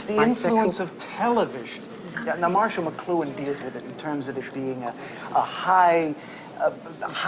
the influence of television. Yeah, now, Marshall McLuhan deals with it in terms of it being a high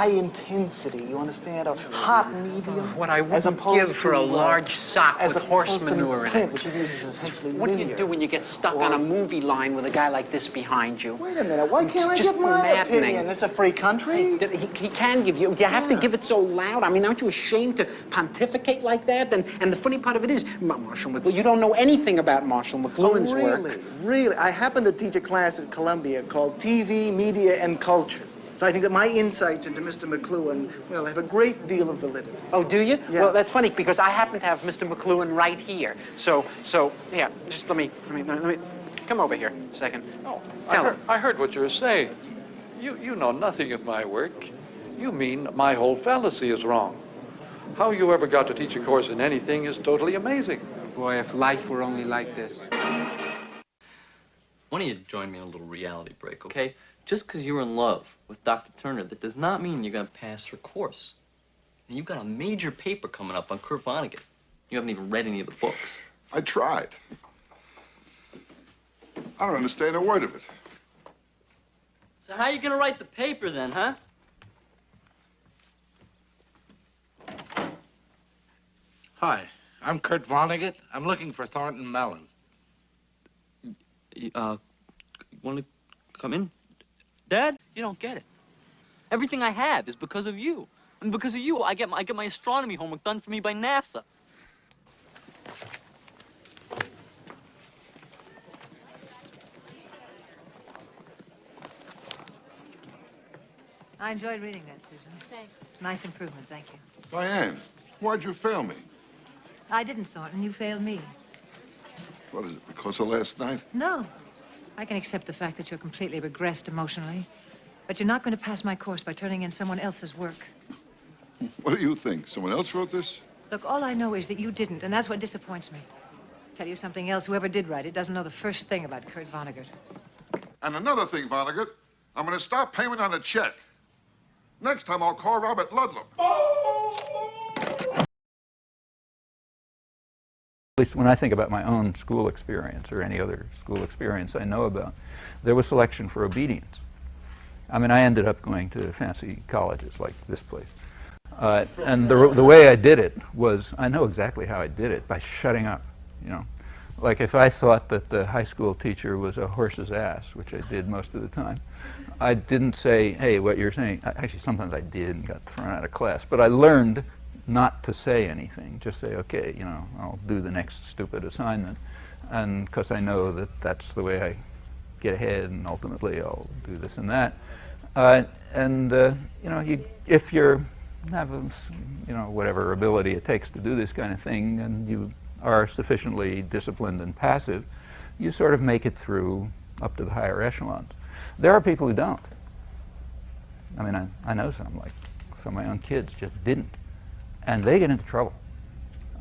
intensity, you understand? A hot medium. What I wouldn't give for a large sock with horse manure in it. Which he uses essentially What do you do when you get stuck on a movie line with a guy like this behind you? Wait a minute, why can't I give my opinion? It's a free country. He can give you. You have to give it so loud. I mean, aren't you ashamed to pontificate like that? And the funny part of it is, Marshall McLuhan, you don't know anything about Marshall McLuhan's work. Really? I happen to teach a class at Columbia called TV, Media, and Culture. So I think that my insights into Mr. McLuhan, well, have a great deal of validity. Oh, do you? Yeah. Well, that's funny because I happen to have Mr. McLuhan right here. So yeah, just let me come over here a second. Oh, Tell him. I heard what you were saying. You know nothing of my work. You mean my whole fallacy is wrong. How you ever got to teach a course in anything is totally amazing. Boy, if life were only like this. Why don't you join me in a little reality break, okay? Just because you're in love with Dr. Turner, that does not mean you're going to pass her course. And you've got a major paper coming up on Kurt Vonnegut. You haven't even read any of the books. I tried. I don't understand a word of it. So how are you going to write the paper then, huh? Hi, I'm Kurt Vonnegut. I'm looking for Thornton Mellon. Want to come in? Dad, you don't get it. Everything I have is because of you. And because of you, I get my astronomy homework done for me by NASA. I enjoyed reading that, Susan. Thanks. Nice improvement, thank you. Diane, why'd you fail me? I didn't, Thornton. You failed me. What is it, because of last night? No. I can accept the fact that you're completely regressed emotionally. But you're not going to pass my course by turning in someone else's work. What do you think? Someone else wrote this? Look, all I know is that you didn't, and that's what disappoints me. Tell you something else, whoever did write it doesn't know the first thing about Kurt Vonnegut. And another thing, Vonnegut, I'm going to stop payment on a check. Next time I'll call Robert Ludlum. At least when I think about my own school experience or any other school experience I know about, there was selection for obedience. I mean, I ended up going to fancy colleges like this place. And the way I did it was, I know exactly how I did it, by shutting up, you know. Like if I thought that the high school teacher was a horse's ass, which I did most of the time, I didn't say, hey, what you're saying. Actually, sometimes I did and got thrown out of class. But I learned not to say anything, just say, okay, you know, I'll do the next stupid assignment. And because I know that that's the way I get ahead, and ultimately I'll do this and that. You know, if you have, you know, whatever ability it takes to do this kind of thing, and you are sufficiently disciplined and passive, you sort of make it through up to the higher echelons. There are people who don't. I mean, I know some, like some of my own kids just didn't. And they get into trouble.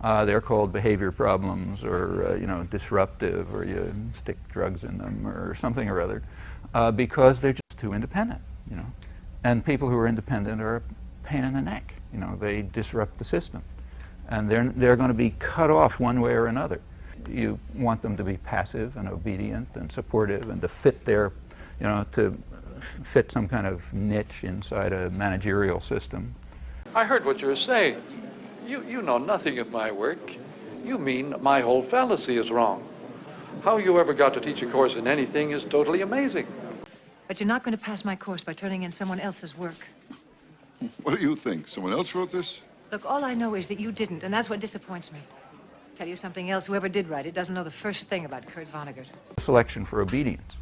They're called behavior problems, or you know, disruptive, or you stick drugs in them, or something or other, because they're just too independent, you know. And people who are independent are a pain in the neck. You know, they disrupt the system, and they're going to be cut off one way or another. You want them to be passive and obedient and supportive, and to fit their, you know, to fit some kind of niche inside a managerial system. I heard what you were saying. You know nothing of my work. You mean my whole fallacy is wrong. How you ever got to teach a course in anything is totally amazing. But you're not going to pass my course by turning in someone else's work. What do you think? Someone else wrote this? Look, all I know is that you didn't, and that's what disappoints me. Tell you something else, whoever did write it doesn't know the first thing about Kurt Vonnegut. Selection for obedience.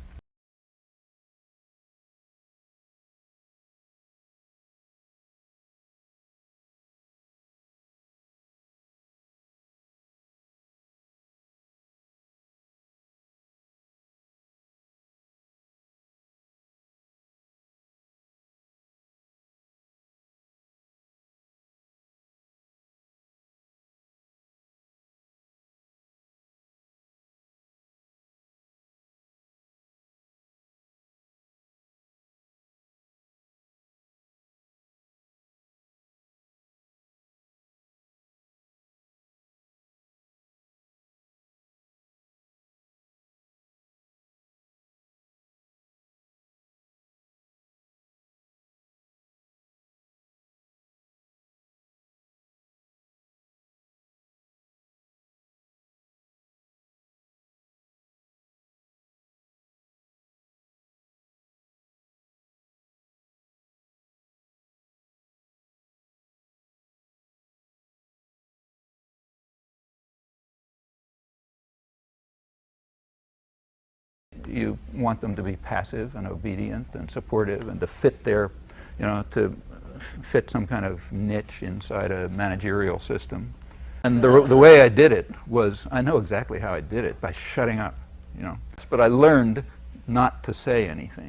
You want them to be passive and obedient and supportive and to fit their, to fit some kind of niche inside a managerial system. And the way I did it was, I know exactly how I did it, by shutting up, But I learned not to say anything.